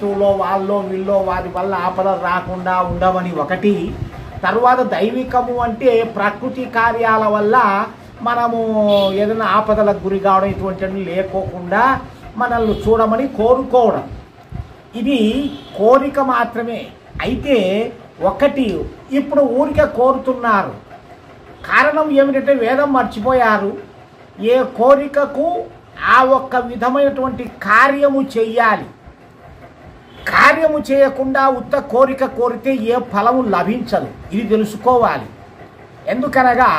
శత్రువులో వాళ్ళో వీళ్ళో వారి వల్ల ఆపదలు రాకుండా ఉండవని ఒకటి. తర్వాత దైవికము అంటే ప్రకృతి కార్యాల వల్ల మనము ఏదైనా ఆపదలకు గురి కావడం ఇటువంటివి లేకోకుండా మనల్ని చూడమని కోరుకోవడం. ఇది కోరిక మాత్రమే. అయితే ఒకటి ఇప్పుడు ఊరికే కోరుతున్నారు. కారణం ఏమిటంటే వేదం మర్చిపోయారు. ఏ కోరికకు ఆ ఒక్క విధమైనటువంటి కార్యము చెయ్యాలి. కార్యము చేయకుండా ఉత్త కోరిక కోరితే ఏ ఫలము లభించదు. ఇది తెలుసుకోవాలి. ఎందుకనగా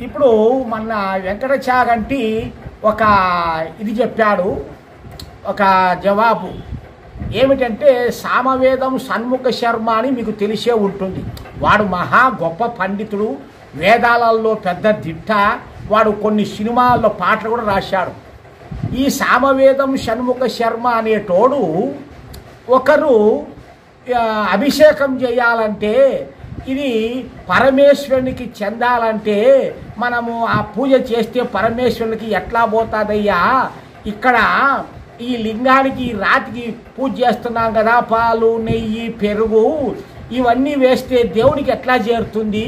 ఇప్పుడు మన వెంకటచాగంటి ఒక ఇది చెప్పాడు, ఒక జవాబు ఏమిటంటే సామవేదం షణ్ముఖ శర్మ అని మీకు తెలిసే ఉంటుంది. వాడు మహా గొప్ప పండితుడు, వేదాలలో పెద్ద దిట్ట. వాడు కొన్ని సినిమాల్లో పాటలు కూడా రాశాడు. ఈ సామవేదం షణ్ముఖ శర్మ అనేటోడు ఒకరు అభిషేకం చేయాలంటే ఇది పరమేశ్వరునికి చెందాలంటే మనము ఆ పూజ చేస్తే పరమేశ్వరునికి ఎట్లా పోతుందయ్యా, ఇక్కడ ఈ లింగానికి రాతికి పూజ చేస్తున్నాం కదా, పాలు నెయ్యి పెరుగు ఇవన్నీ వేస్తే దేవుడికి ఎట్లా చేరుతుంది,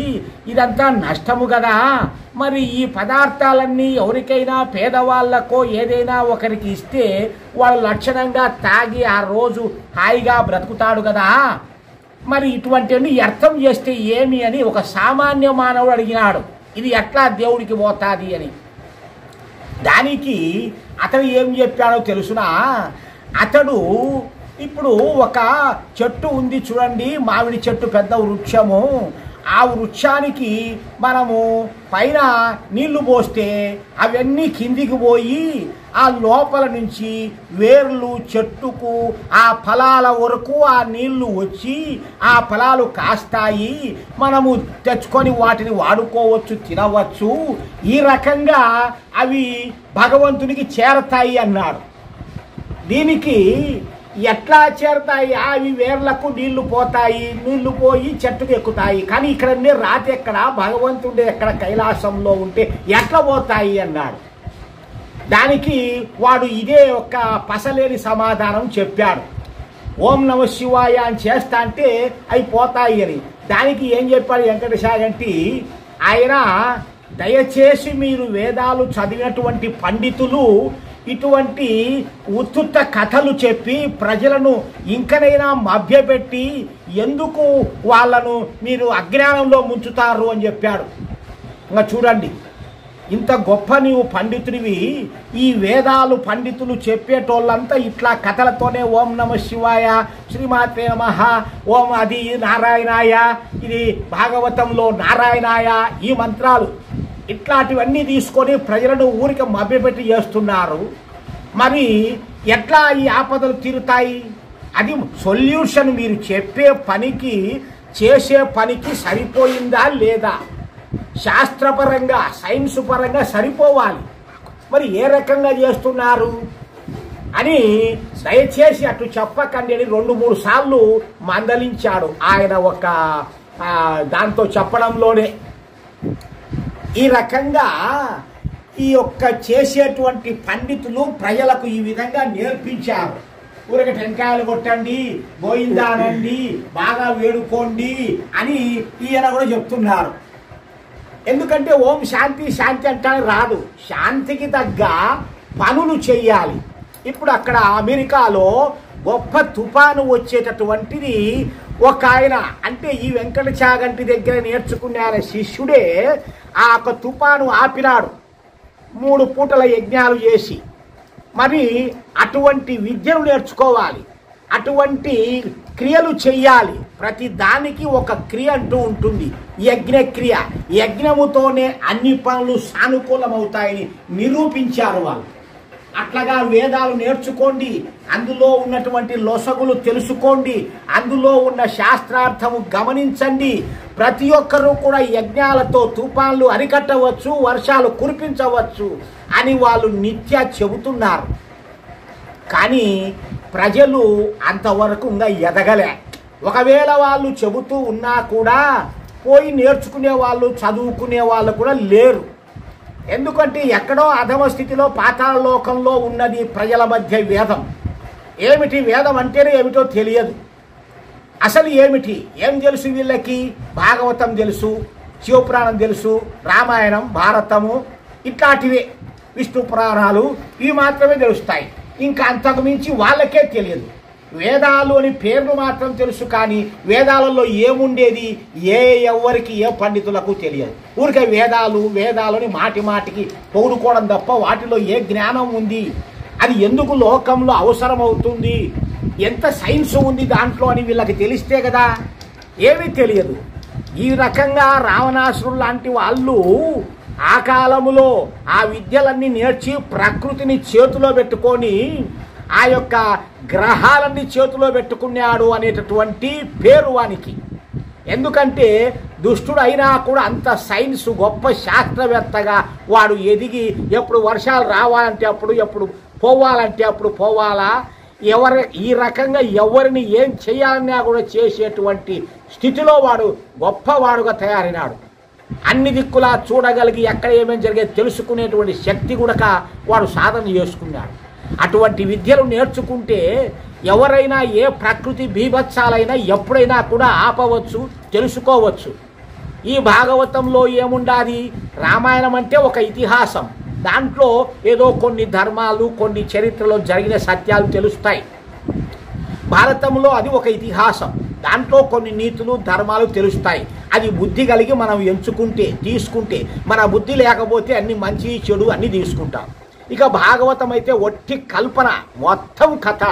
ఇదంతా నష్టము కదా. మరి ఈ పదార్థాలన్నీ ఎవరికైనా పేదవాళ్ళకో ఏదైనా ఒకరికి ఇస్తే వాళ్ళు లక్షణంగా తాగి ఆ రోజు హాయిగా బ్రతుకుతాడు కదా. మరి ఇటువంటివన్నీ అర్థం చేస్తే ఏమి అని ఒక సామాన్య మానవుడు అడిగినాడు. ఇది ఎట్లా దేవుడికి పోతుంది అని. దానికి అతడు ఏం చెప్పాడో తెలుసునా? అతడు ఇప్పుడు ఒక చెట్టు ఉంది చూడండి, మామిడి చెట్టు, పెద్ద వృక్షము. ఆ వృక్షానికి మనము పైన నీళ్లు పోస్తే అవన్నీ కిందికి పోయి ఆ లోపల నుంచి వేర్లు చెట్టుకు ఆ ఫలాల వరకు ఆ నీళ్లు వచ్చి ఆ ఫలాలు కాస్తాయి. మనము తెచ్చుకొని వాటిని వాడుకోవచ్చు, తినవచ్చు. ఈ రకంగా అవి భగవంతునికి చేరతాయి అన్నాడు. దీనికి ఎట్లా చేరతాయి? అవి వేర్లకు నీళ్లు పోతాయి, నీళ్లు పోయి చెట్టుకు ఎక్కుతాయి. కానీ ఇక్కడనే రాతి ఎక్కడ, భగవంతుడే ఎక్కడ కైలాసంలో ఉంటే ఎట్లా పోతాయి అన్నాడు. దానికి వాడు ఇదే ఒక పసలేని సమాధానం చెప్పాడు. ఓం నమ శివాయ అని చేస్తా అంటే అవి పోతాయి అని. దానికి ఏం చెప్పాడు వెంకటచాగంటి? ఆయన దయచేసి మీరు వేదాలు చదివినటువంటి పండితులు ఇటువంటి ఉత్తుత్త కథలు చెప్పి ప్రజలను ఇంకనైనా మభ్యపెట్టి ఎందుకు వాళ్ళను మీరు అజ్ఞానంలో ముంచుతారు అని చెప్పాడు. ఇంకా చూడండి, ఇంత గొప్ప నీవు పండితుడివి, ఈ వేదాలు పండితులు చెప్పేటోళ్ళంతా ఇట్లా కథలతోనే ఓం నమ శివాయ, శ్రీమాత్రే నమః, ఓం అది నారాయణాయ, ఇది భాగవతంలో నారాయణాయ, ఈ మంత్రాలు ఇట్లాంటివన్నీ తీసుకొని ప్రజలను ఊరికి మభ్యపెట్టి చేస్తున్నారు. మరి ఎట్లా ఈ ఆపదలు తీరుతాయి? అది సొల్యూషన్ మీరు చెప్పే పనికి చేసే పనికి సరిపోయిందా లేదా? శాస్త్రపరంగా సైన్స్ పరంగా సరిపోవాలి. మరి ఏ రకంగా చేస్తున్నారు అని దయచేసి అటు చెప్పకండి అని 2-3 సార్లు మందలించాడు ఆయన ఒక దాంతో చెప్పడంలోనే. ఈ రకంగా ఈ యొక్క చేసేటువంటి పండితులు ప్రజలకు ఈ విధంగా నేర్పించారు. ఊరికి టెంకాయలు కొట్టండి, గోయిందానండి, బాగా వేడుకోండి అని ఈయన కూడా చెప్తున్నారు. ఎందుకంటే ఓం శాంతి శాంతి అంటే రాదు, శాంతికి తగ్గ పనులు చెయ్యాలి. ఇప్పుడు అక్కడ అమెరికాలో గొప్ప తుఫాను వచ్చేటటువంటిది ఒక ఆయన, అంటే ఈ వెంకటచాగంటి దగ్గర నేర్చుకునే ఆయన శిష్యుడే ఆ ఒక తుఫాను ఆపినాడు 3 పూటల యజ్ఞాలు చేసి. మరి అటువంటి విద్యను నేర్చుకోవాలి, అటువంటి క్రియలు చెయ్యాలి. ప్రతి దానికి ఒక క్రియ అంటూ ఉంటుంది, యజ్ఞక్రియ. యజ్ఞముతోనే అన్ని పనులు సానుకూలమవుతాయని నిరూపించారు వాళ్ళు. అట్లాగా వేదాలు నేర్చుకోండి, అందులో ఉన్నటువంటి లొసగులు తెలుసుకోండి, అందులో ఉన్న శాస్త్రార్థము గమనించండి. ప్రతి ఒక్కరూ కూడా యజ్ఞాలతో తుఫాన్లు అరికట్టవచ్చు, వర్షాలు కురిపించవచ్చు అని వాళ్ళు నిత్య చెబుతున్నారు. కానీ ప్రజలు అంతవరకు ఇంకా ఎదగలే. ఒకవేళ వాళ్ళు చెబుతూ ఉన్నా కూడా పోయి నేర్చుకునే వాళ్ళు, చదువుకునే వాళ్ళు కూడా లేరు. ఎందుకంటే ఎక్కడో అధమ స్థితిలో పాతాళ లోకంలో ఉన్నది ప్రజల మధ్య వేదం. ఏమిటి వేదం అంటేనే ఏమిటో తెలియదు. అసలు ఏమిటి ఏం తెలుసు వీళ్ళకి? భాగవతం తెలుసు, శివపురాణం తెలుసు, రామాయణం, భారతము ఇట్లాంటివే, విష్ణు పురాణాలు ఇవి మాత్రమే తెలుస్తాయి. ఇంకా అంతకు మించి వాళ్ళకే తెలియదు. వేదాలు అని పేర్లు మాత్రం తెలుసు, కానీ వేదాలలో ఏముండేది ఎవరికి ఏ పండితులకు తెలియదు. ఊరికే వేదాలని మాటి మాటికి పొగుడుకోవడం తప్ప వాటిలో ఏ జ్ఞానం ఉంది, అది ఎందుకు లోకంలో అవసరం అవుతుంది, ఎంత సైన్స్ ఉంది దాంట్లో అని వీళ్ళకి తెలిస్తే కదా. ఏమీ తెలియదు. ఈ రకంగా రావణాసురుడు లాంటి వాళ్ళు ఆ కాలములో ఆ విద్యలన్నీ నేర్చి ప్రకృతిని చేతిలో పెట్టుకొని ఆ యొక్క గ్రహాలన్నీ చేతిలో పెట్టుకున్నాడు అనేటటువంటి పేరు వానికి. ఎందుకంటే దుష్టుడు అయినా కూడా అంత సైన్స్ గొప్ప శాస్త్రవేత్తగా వాడు ఎదిగి ఎప్పుడు వర్షాలు రావాలంటే అప్పుడు, ఎప్పుడు పోవాలంటే అప్పుడు పోవాలా, ఈ రకంగా ఎవరిని ఏం చేయాలన్నా కూడా చేసేటువంటి స్థితిలో వాడు గొప్పవాడుగా తయారైనాడు. అన్ని దిక్కులా చూడగలిగి ఎక్కడ ఏమేమి జరిగేది తెలుసుకునేటువంటి శక్తి కూడా వాడు సాధన చేసుకున్నాడు. అటువంటి విద్యలు నేర్చుకుంటే ఎవరైనా ఏ ప్రకృతి బీభత్సాలైనా ఎప్పుడైనా కూడా ఆపవచ్చు, తెలుసుకోవచ్చు. ఈ భాగవతంలో ఏముండాది? రామాయణం అంటే ఒక ఇతిహాసం. దాంట్లో ఏదో కొన్ని ధర్మాలు, కొన్ని చరిత్రలో జరిగిన సత్యాలు తెలుస్తాయి. భారతంలో అది ఒక ఇతిహాసం. దాంట్లో కొన్ని నీతులు, ధర్మాలు తెలుస్తాయి. అది బుద్ధి కలిగి మనం ఎంచుకుంటే, తీసుకుంటే, మన బుద్ధి లేకపోతే అన్ని మంచి చెడు అన్నీ తీసుకుంటాం. ఇక భాగవతం అయితే ఒట్టి కల్పన, మొత్తం కథ.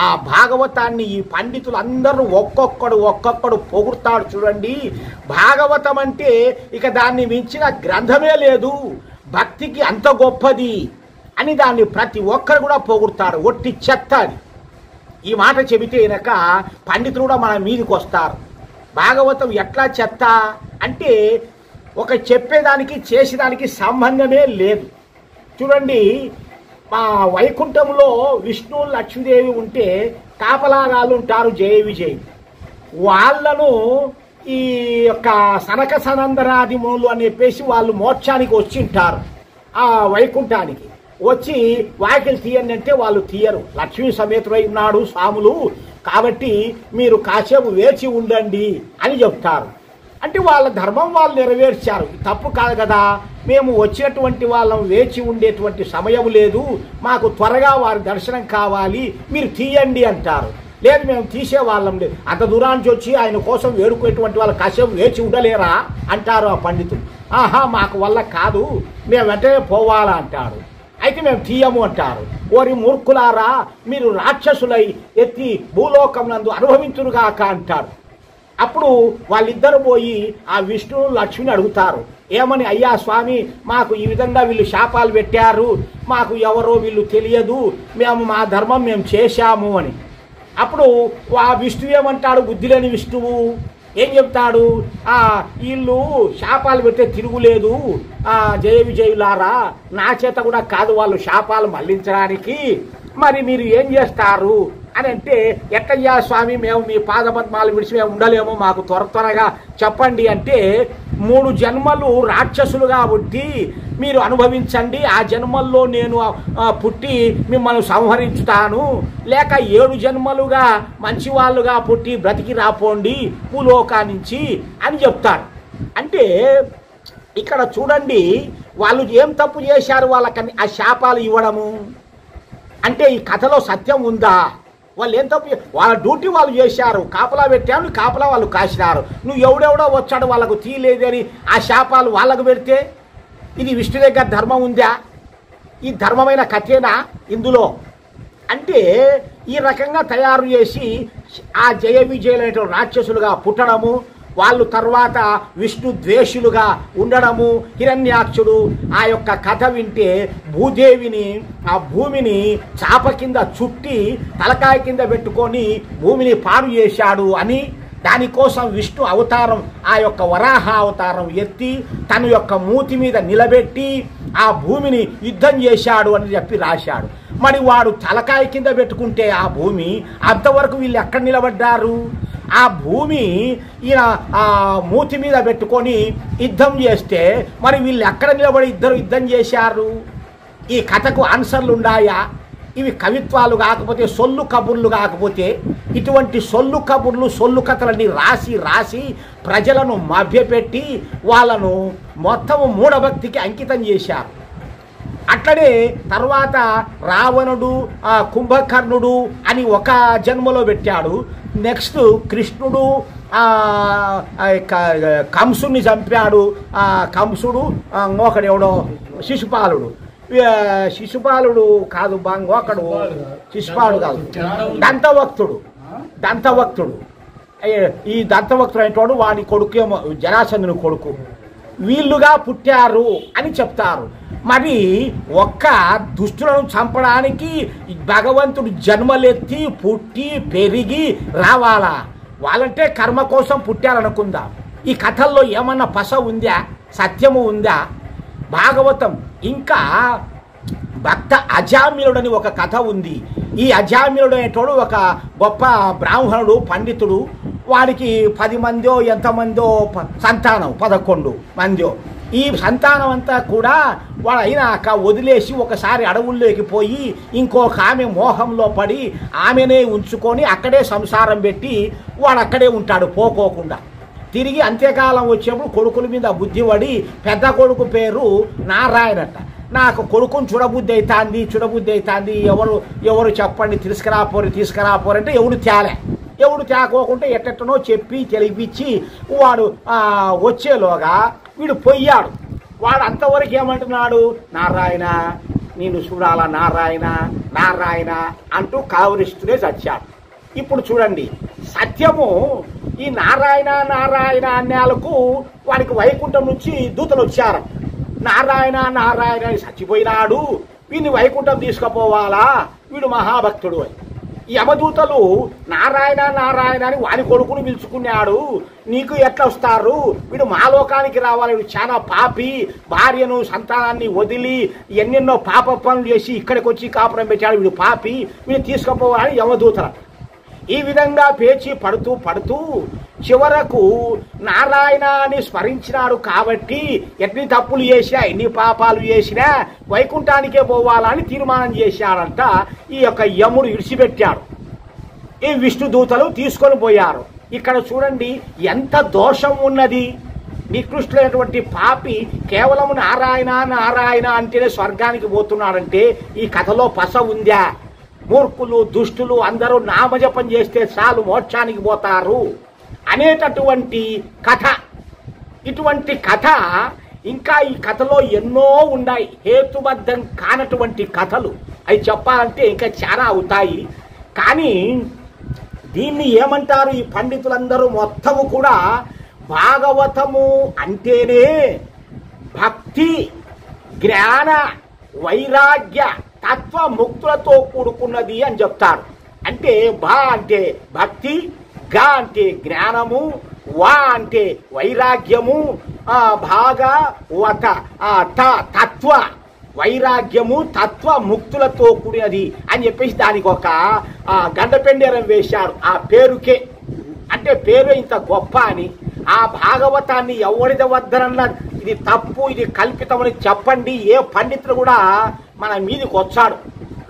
ఆ భాగవతాన్ని ఈ పండితులు అందరూ ఒక్కొక్కడు పొగుడుతాడు. చూడండి, భాగవతం అంటే ఇక దాన్ని మించిన గ్రంథమే లేదు, భక్తికి అంత గొప్పది అని దాన్ని ప్రతి ఒక్కరు కూడా పొగుడుతారు. ఒట్టి చెత్త అది. ఈ మాట చెబితే కనుక పండితులు కూడా మన మీదకి వస్తారు. భాగవతం ఎట్లా చెత్త అంటే ఒక చెప్పేదానికి చేసేదానికి సంబంధమే లేదు. చూడండి, మా వైకుంఠంలో విష్ణు లక్ష్మీదేవి ఉంటే కాపలాగాళ్ళు ఉంటారు, జయ విజయ్. వాళ్ళను ఈ యొక్క సనక సనందనాది మునులు అని చెప్పేసి వాళ్ళు మోక్షానికి వచ్చి ఉంటారు. ఆ వైకుంఠానికి వచ్చి వాకిలు తీయండి అంటే వాళ్ళు తీయరు. లక్ష్మీ సమేతుడై ఉన్నాడు స్వాములు, కాబట్టి మీరు కాసేపు వేచి ఉండండి అని చెప్తారు. అంటే వాళ్ళ ధర్మం వాళ్ళు నెరవేర్చారు, తప్పు కాదు కదా. మేము వచ్చినటువంటి వాళ్ళం వేచి ఉండేటువంటి సమయం లేదు, మాకు త్వరగా వారి దర్శనం కావాలి, మీరు తీయండి అంటారు. లేదు, మేము తీసే వాళ్ళం లేదు. అంత దూరానికి వచ్చి ఆయన కోసం వేడుకునేటువంటి వాళ్ళు కాసేపు వేచి ఉండలేరా అంటారు ఆ పండితులు. ఆహా, మాకు వల్ల కాదు, మేము వెంటనే పోవాలా అంటారు. అయితే మేము తీయము అంటారు. ఓరి మూర్ఖులారా, మీరు రాక్షసులై ఎత్తి భూలోకం నందు అనుభవించురుగాక అంటారు. అప్పుడు వాళ్ళిద్దరు పోయి ఆ విష్ణువు లక్ష్మిని అడుగుతారు. ఏమని? అయ్యా స్వామి, మాకు ఈ విధంగా వీళ్ళు శాపాలు పెట్టారు, మాకు ఎవరో వీళ్ళు తెలియదు, మేము మా ధర్మం మేము చేశాము అని. అప్పుడు ఆ విష్ణువు ఏమంటాడు? బుద్ధి లేని విష్ణువు ఏం చెప్తాడు? వీళ్ళు శాపాలు పెట్టే తిరుగులేదు, జయ విజయులారా, నా చేత కూడా కాదు వాళ్ళు శాపాలు మళ్లించడానికి, మరి మీరు ఏం చేస్తారు అని అంటే, ఎట్టయ్యా స్వామి, మేము మీ పాదపద్మాలు విడిచి మేము ఉండలేము, మాకు త్వరగా చెప్పండి అంటే, 3 జన్మలు రాక్షసులుగా పుట్టి మీరు అనుభవించండి, ఆ జన్మల్లో నేను పుట్టి మిమ్మల్ని సంహరించుతాను, లేక 7 జన్మలుగా మంచివాళ్ళుగా పుట్టి బ్రతికి రాపోండి భూలోకానించి అని చెప్తారు. అంటే ఇక్కడ చూడండి, వాళ్ళు ఏం తప్పు చేశారు వాళ్ళకని ఆ శాపాలు ఇవ్వడము అంటే ఈ కథలో సత్యం ఉందా? వాళ్ళు ఏం తప్పు, వాళ్ళ డ్యూటీ వాళ్ళు చేశారు, కాపలా పెట్టాను, కాపలా వాళ్ళు కాసినారు. నువ్వు ఎవడెవడో వచ్చాడు వాళ్ళకు తీయలేదని ఆ శాపాలు వాళ్ళకు పెడితే ఇది విష్ణు దగ్గర ధర్మం ఉందా? ఈ ధర్మమైన కథేనా ఇందులో? అంటే ఈ రకంగా తయారు చేసి ఆ జయ విజయులైన రాక్షసులుగా పుట్టడము, వాళ్ళు తర్వాత విష్ణు ద్వేషులుగా ఉండడము. హిరణ్యాక్షుడు ఆ యొక్క కథ వింటే భూదేవిని, ఆ భూమిని చాప కింద చుట్టి తలకాయ కింద పెట్టుకొని భూమిని పాడు చేశాడు అని, దానికోసం విష్ణు అవతారం, ఆ యొక్క వరాహ అవతారం ఎత్తి తన యొక్క మూతి మీద నిలబెట్టి ఆ భూమిని యుద్ధం చేశాడు అని చెప్పి రాశాడు. మరి వాడు తలకాయ కింద పెట్టుకుంటే ఆ భూమి, అంతవరకు వీళ్ళు ఎక్కడ నిలబడ్డారు? ఆ భూమి ఈయన ఆ మూతి మీద పెట్టుకొని యుద్ధం చేస్తే మరి వీళ్ళు ఎక్కడ నిలబడి ఇద్దరు యుద్ధం చేశారు? ఈ కథకు ఆన్సర్లు ఉన్నాయా? ఇవి కవిత్వాలు కాకపోతే సొల్లు కబుర్లు కాకపోతే ఇటువంటి సొల్లు కబుర్లు సొల్లు కథలన్నీ రాసి రాసి ప్రజలను మభ్యపెట్టి వాళ్ళను మొత్తము మూఢభక్తికి అంకితం చేశారు. అట్లనే తర్వాత రావణుడు కుంభకర్ణుడు అని ఒక జన్మలో పెట్టాడు. నెక్స్ట్ కృష్ణుడు కంసుని చంపాడు. కంసుడు ఒకడెవడో శిశుపాలుడు కాదు ఒకడు శిశుపాలుడు కాదు దంతవక్తుడు ఈ దంతవక్తుడు అనేటోడు వాడి కొడుకేమో జరాసంధుని కొడుకు. వీళ్ళుగా పుట్టారు అని చెప్తారు. మరి ఒక్క దుష్టులను చంపడానికి భగవంతుడు జన్మలెత్తి పుట్టి పెరిగి రావాలా? వాళ్ళంటే కర్మ కోసం పుట్టారనుకుందాం. ఈ కథల్లో ఏమన్నా పస ఉందా? సత్యము ఉందా? భాగవతం ఇంకా భక్త అజామిలుడని ఒక కథ ఉంది. ఈ అజామిలుడు అనేటోడు ఒక గొప్ప బ్రాహ్మణుడు, పండితుడు. వాడికి 10 మందో ఎంతమందో సంతానం, 11 మందో. ఈ సంతానం అంతా కూడా వాడు అయినాక వదిలేసి ఒకసారి అడవుల్లోకి పోయి ఇంకొక ఆమె మోహంలో పడి ఆమెనే ఉంచుకొని అక్కడే సంసారం పెట్టి వాడు అక్కడే ఉంటాడు పోకోకుండా. తిరిగి అంత్యకాలం వచ్చేప్పుడు కొడుకుల మీద బుద్ధి పడి పెద్ద కొడుకు పేరు నారాయణట. నాకు కొడుకుని చూడబుద్ధి అవుతుంది, ఎవరు చెప్పండి, తీసుకురాపోరంటే ఎవడు తేకోకుంటే ఎట్టనో చెప్పి తెలిపించి వాడు వచ్చేలోగా వీడు పోయాడు. వాడు అంతవరకు ఏమంటున్నాడు? నారాయణ నేను చూడాలా, నారాయణ అంటూ కావరిస్తూనే చచ్చాడు. ఇప్పుడు చూడండి, సత్యము ఈ నారాయణ అన్నేలకు వాడికి వైకుంఠం నుంచి దూతలు వచ్చారు. నారాయణ అని చచ్చిపోయినాడు, వీడిని వైకుంఠం తీసుకుపోవాలా, వీడు మహాభక్తుడు అని. ఈ యమదూతలు నారాయణ అని వాని కొడుకును పిలుచుకున్నాడు, నీకు ఎట్లా వస్తారు, వీడు మాలోకానికి రావాలి, వీడు చాలా పాపి, భార్యను సంతానాన్ని వదిలి ఎన్నెన్నో పాప పనులు చేసి ఇక్కడికి వచ్చి కాపురం పెట్టాడు, వీడు పాపి, వీడు తీసుకుపోవాలని యమదూతలు. ఈ విధంగా పేచి పడుతూ చివరకు నారాయణని స్మరించినాడు కాబట్టి ఎన్ని తప్పులు చేసినా ఎన్ని పాపాలు చేసినా వైకుంఠానికే పోవాలని తీర్మానం చేశాడంట. ఈ యొక్క యముడు ఇడిచిపెట్టాడు. ఈ విష్ణు దూతలు తీసుకొని పోయారు. ఇక్కడ చూడండి ఎంత దోషం ఉన్నది. నికృష్టులైనటువంటి పాపి కేవలం నారాయణ అంటేనే స్వర్గానికి పోతున్నాడంటే ఈ కథలో పస ఉందా? మూర్ఖులు దుష్టులు అందరూ నామజపం చేస్తే చాలు మోక్షానికి పోతారు అనేటటువంటి కథ. ఇటువంటి కథ ఇంకా ఈ కథలో ఎన్నో ఉన్నాయి. హేతుబద్ధం కానటువంటి కథలు అవి చెప్పాలంటే ఇంకా చాలా అవుతాయి. కానీ దీన్ని ఏమంటారు ఈ పండితులందరూ మొత్తము కూడా? భాగవతము అంటేనే భక్తి, జ్ఞాన, వైరాగ్య, తత్వ ముక్తులతో కూడుకున్నది అని చెప్తారు. అంటే భా అంటే భక్తి, గా అంటే జ్ఞానము, వా అంటే వైరాగ్యము, భాగవత తత్వ వైరాగ్యము తత్వ ముక్తులతో కూడినది అని చెప్పేసి దానికి ఒక గండపెండేరం వేశారు ఆ పేరుకే. అంటే పేరు ఇంత గొప్ప అని. ఆ భాగవతాన్ని ఎవరిది వద్దరన్నా ఇది తప్పు, ఇది కల్పితమని చెప్పండి. ఏ పండితులు కూడా మన మీదకి వచ్చాడు,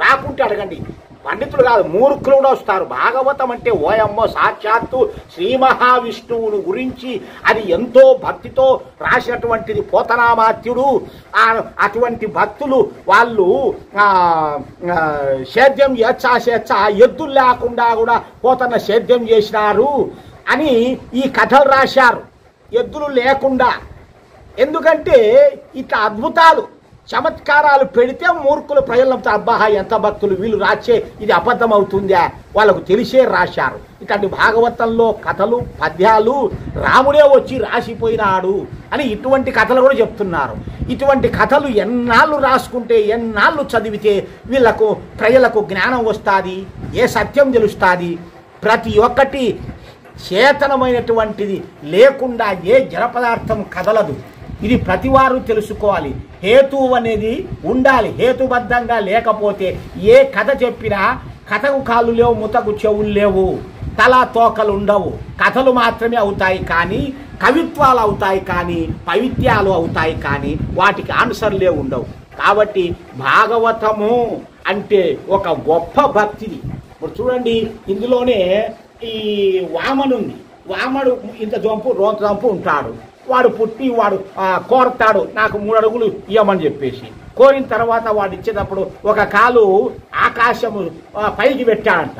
రాకుంటే అడగండి. పండితులు కాదు, మూర్ఖులు కూడా వస్తారు. భాగవతం అంటే ఓయమ్మో సాక్షాత్తు శ్రీ మహావిష్ణువుని గురించి అది ఎంతో భక్తితో రాసినటువంటిది పోతనామాత్యుడు. అటువంటి భక్తులు వాళ్ళు సేద్యం చేచ్చా ఎద్దులు లేకుండా కూడా పోతన సేద్యం చేసినారు అని ఈ కథలు రాశారు, ఎద్దులు లేకుండా. ఎందుకంటే ఇట్లా అద్భుతాలు చమత్కారాలు పెడితే మూర్ఖులు ప్రజలను అబ్బా ఎంత భక్తులు వీళ్ళు రాసే ఇది అబద్ధం అవుతుందా, వాళ్ళకు తెలిసే రాశారు. ఇట్లాంటి భాగవతంలో కథలు పద్యాలు రాముడే వచ్చి రాసిపోయినాడు అని ఇటువంటి కథలు కూడా చెప్తున్నారు. ఇటువంటి కథలు ఎన్నాళ్ళు రాసుకుంటే ఎన్నాళ్ళు చదివితే వీళ్ళకు ప్రజలకు జ్ఞానం వస్తుంది, ఏ సత్యం తెలుస్తుంది. ప్రతి ఒక్కటి చేతనమైనటువంటిది లేకుండా ఏ జడ పదార్థం కదలదు. ఇది ప్రతివారు తెలుసుకోవాలి. హేతువు అనేది ఉండాలి. హేతుబద్ధంగా లేకపోతే ఏ కథ చెప్పినా కథకు కాళ్ళు లేవు, ముతకు చెవులు లేవు, తల తోకలు ఉండవు. కథలు మాత్రమే అవుతాయి కానీ కవిత్వాలు అవుతాయి కానీ పవిత్యాలు అవుతాయి కానీ వాటికి ఆన్సర్లే ఉండవు. కాబట్టి భాగవతము అంటే ఒక గొప్ప భక్తిది. ఇప్పుడు చూడండి, ఇందులోనే ఈ వామనుంది. వామడు ఇంత జంపు రోంత జంపు ఉంటాడు. వాడు పుట్టి వాడు కోరతాడు, నాకు 3 అడుగులు ఇవ్వమని చెప్పేసి. కోరిన తర్వాత వాడు ఇచ్చేటప్పుడు ఒక కాలు ఆకాశము పైకి పెట్టాడంట,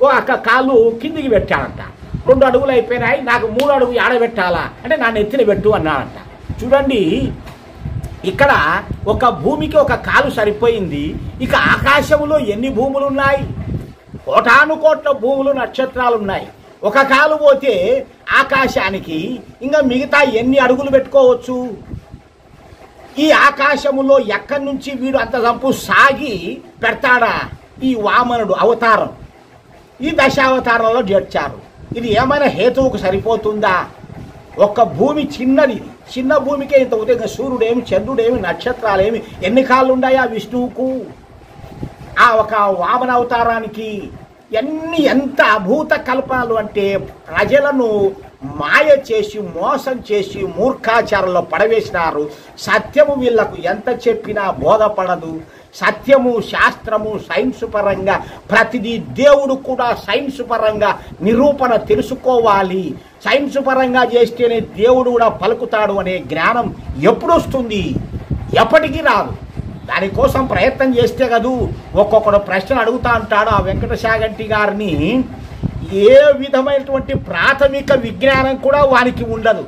ఒక కాలు కిందికి పెట్టాడంట. 2 అడుగులు అయిపోయినాయి, నాకు 3 అడుగు ఆడబెట్టాలా అంటే నా నెత్తిన పెట్టు అన్నాడంట. చూడండి, ఇక్కడ ఒక భూమికి ఒక కాలు సరిపోయింది. ఇక ఆకాశంలో ఎన్ని భూములు ఉన్నాయి? కోటానుకోట్ల భూములు, నక్షత్రాలు ఉన్నాయి. ఒక కాలు పోతే ఆకాశానికి ఇంకా మిగతా ఎన్ని అడుగులు పెట్టుకోవచ్చు? ఈ ఆకాశములో ఎక్కడి నుంచి వీడు అంత సంపు సాగి పెడతాడా? ఈ వామనుడు అవతారం ఈ దశావతారంలో చేర్చారు. ఇది ఏమైనా హేతువుకు సరిపోతుందా? ఒక్క భూమి చిన్నది, చిన్న భూమికే ఇంత ఉదయం. సూర్యుడేమి, చంద్రుడేమి, నక్షత్రాలేమి, ఎన్ని కాళ్ళు ఉన్నాయా విష్ణువుకు? ఆ ఒక వామన అవతారానికి ఎంత అభూత కల్పనలు అంటే ప్రజలను మాయ చేసి, మోసం చేసి, మూర్ఖాచారంలో పడవేసినారు. సత్యము వీళ్లకు ఎంత చెప్పినా బోధపడదు. సత్యము, శాస్త్రము, సైన్స్ పరంగా ప్రతిదీ, దేవుడు కూడా సైన్స్ పరంగా నిరూపణ తెలుసుకోవాలి. సైన్స్ పరంగా చేస్తేనే దేవుడు కూడా పలుకుతాడు అనే జ్ఞానం ఎప్పుడు వస్తుంది? ఎప్పటికీ రాదు. దానికోసం ప్రయత్నం చేస్తే కదూ. ఒక్కొక్కడు ప్రశ్న అడుగుతా అంటాడు. ఆ వెంకటశాగంటి గారిని ఏ విధమైనటువంటి ప్రాథమిక విజ్ఞానం కూడా వానికి ఉండదు.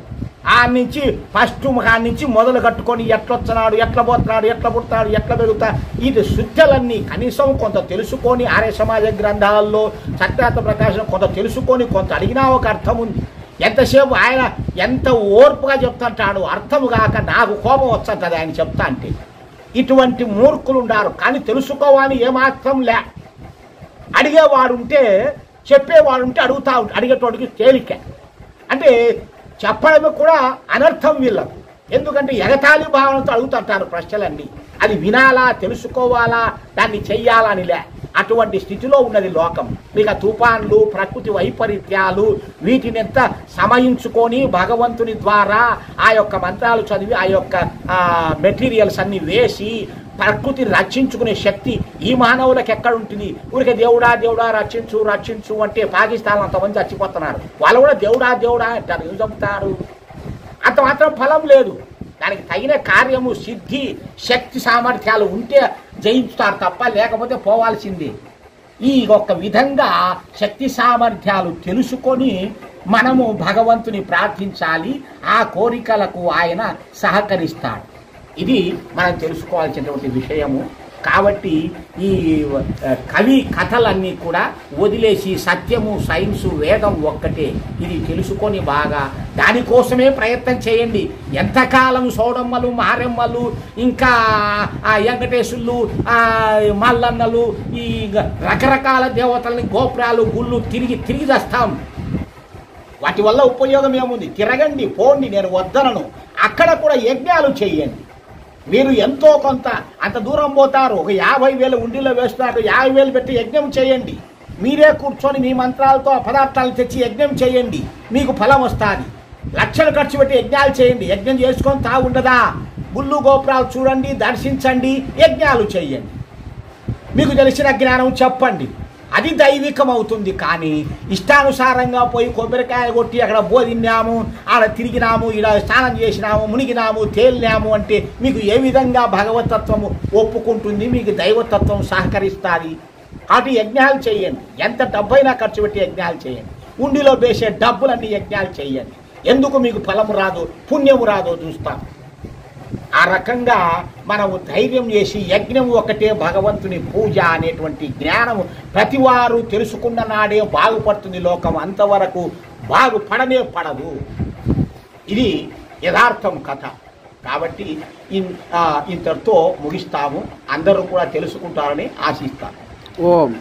ఆ నుంచి ఫస్ట్ కాడి నుంచి మొదలు కట్టుకొని ఎట్లొస్తున్నాడు, ఎట్లా పోతున్నాడు, ఎట్లా పుడతాడు, ఎట్లా పెరుగుతాడు, ఇది శుద్ధలన్నీ కనీసం కొంత తెలుసుకొని, ఆర్య సమాజ గ్రంథాలలో సత్యార్థ ప్రకాశం కొంత తెలుసుకొని కొంత అడిగినా ఒక అర్థం ఉంది. ఎంతసేపు ఆయన ఎంత ఓర్పుగా చెప్తుంటాడు, అర్థము కాక నాకు కోపం వస్తుంటుంది ఆయన చెప్తా అంటే. ఇటువంటి మూర్ఖులు ఉండారు. కానీ తెలుసుకోవాలని ఏమాత్రం లే. అడిగేవాడుంటే, చెప్పేవాడుంటే అడిగేటోడికి తేలిక. అంటే చెప్పడమే కూడా అనర్థం వీళ్ళకు. ఎందుకంటే ఎగతాళి భావనతో అడుగుతుంటారు ప్రశ్నలన్నీ. అది వినాలా, తెలుసుకోవాలా, దాన్ని చెయ్యాలా అని లే. అటువంటి స్థితిలో ఉన్నది లోకం. ఇక తుఫాన్లు, ప్రకృతి వైపరీత్యాలు, వీటిని ఎంత సమయించుకొని భగవంతుని ద్వారా ఆ యొక్క మంత్రాలు చదివి, ఆ యొక్క మెటీరియల్స్ అన్ని వేసి ప్రకృతిని రక్షించుకునే శక్తి ఈ మానవులకు ఎక్కడుంటుంది? ఊరికే దేవుడా దేవుడా రక్షించు రక్షించు అంటే పాకిస్తాన్ అంతమంది చచ్చిపోతున్నారు. వాళ్ళు కూడా దేవుడా దేవుడా అంటారు. ఏం చెప్తారు? అంత మాత్రం ఫలం లేదు. దానికి తగిన కార్యము, సిద్ధి, శక్తి సామర్థ్యాలు ఉంటే జయించుతారు తప్ప లేకపోతే పోవాల్సిందే. ఈ ఒక్క విధంగా శక్తి సామర్థ్యాలు తెలుసుకొని మనము భగవంతుని ప్రార్థించాలి. ఆ కోరికలకు ఆయన సహకరిస్తాడు. ఇది మనం తెలుసుకోవాల్సినటువంటి విషయము. కాబట్టి ఈ కవి కథలన్నీ కూడా వదిలేసి సత్యము, సైన్సు, వేదం ఒక్కటే, ఇది తెలుసుకొని బాగా దానికోసమే ప్రయత్నం చేయండి. ఎంతకాలం సోడమ్మలు, మారెమ్మలు, ఇంకా వెంకటేశుళ్ళు, మల్లన్నలు, ఈ రకరకాల దేవతలని, గోపురాలు, గుళ్ళు తిరిగి తెస్తాం. వాటి వల్ల ఉపయోగం ఏముంది? తిరగండి, పోండి, నేను వద్దనను. అక్కడ కూడా యజ్ఞాలు చేయండి. మీరు ఎంతో కొంత అంత దూరం పోతారు, ఒక 50,000 ఉండిలో వేస్తున్నారు, 50,000 పెట్టి యజ్ఞం చేయండి. మీరే కూర్చొని మీ మంత్రాలతో ఆ పదార్థాలు తెచ్చి యజ్ఞం చేయండి, మీకు ఫలం వస్తుంది. లక్షలు ఖర్చు పెట్టి యజ్ఞాలు చేయండి. యజ్ఞం చేసుకొని తాగుండదా? గుళ్ళు గోపురాలు చూడండి, దర్శించండి, యజ్ఞాలు చేయండి. మీకు తెలిసిన జ్ఞానం చెప్పండి, అది దైవికం అవుతుంది. కానీ ఇష్టానుసారంగా పోయి కొబ్బరికాయ కొట్టి అక్కడ బోధిన్నాము, ఆడ తిరిగినాము, ఈడ స్నానం చేసినాము, మునిగినాము, తేలినాము అంటే మీకు ఏ విధంగా భగవతత్వము ఒప్పుకుంటుంది? మీకు దైవతత్వం సహకరిస్తుంది. అటు యజ్ఞాలు చేయండి, ఎంత డబ్బైనా ఖర్చు పెట్టి యజ్ఞాలు చేయండి. ఉండిలో వేసే డబ్బులన్నీ యజ్ఞాలు చేయండి. ఎందుకు మీకు ఫలము రాదు, పుణ్యము రాదో చూస్తాం. ఆ రకంగా మనము ధైర్యం చేసి యజ్ఞం ఒకటే భగవంతుని పూజ అనేటువంటి జ్ఞానము ప్రతివారు తెలుసుకున్న నాడే బాగుపడుతుంది లోకం. అంతవరకు బాగుపడనే పడదు. ఇది యథార్థం కథ. కాబట్టి ఇంతటితో ముగిస్తాము. అందరూ కూడా తెలుసుకుంటారని ఆశిస్తాను. ఓం.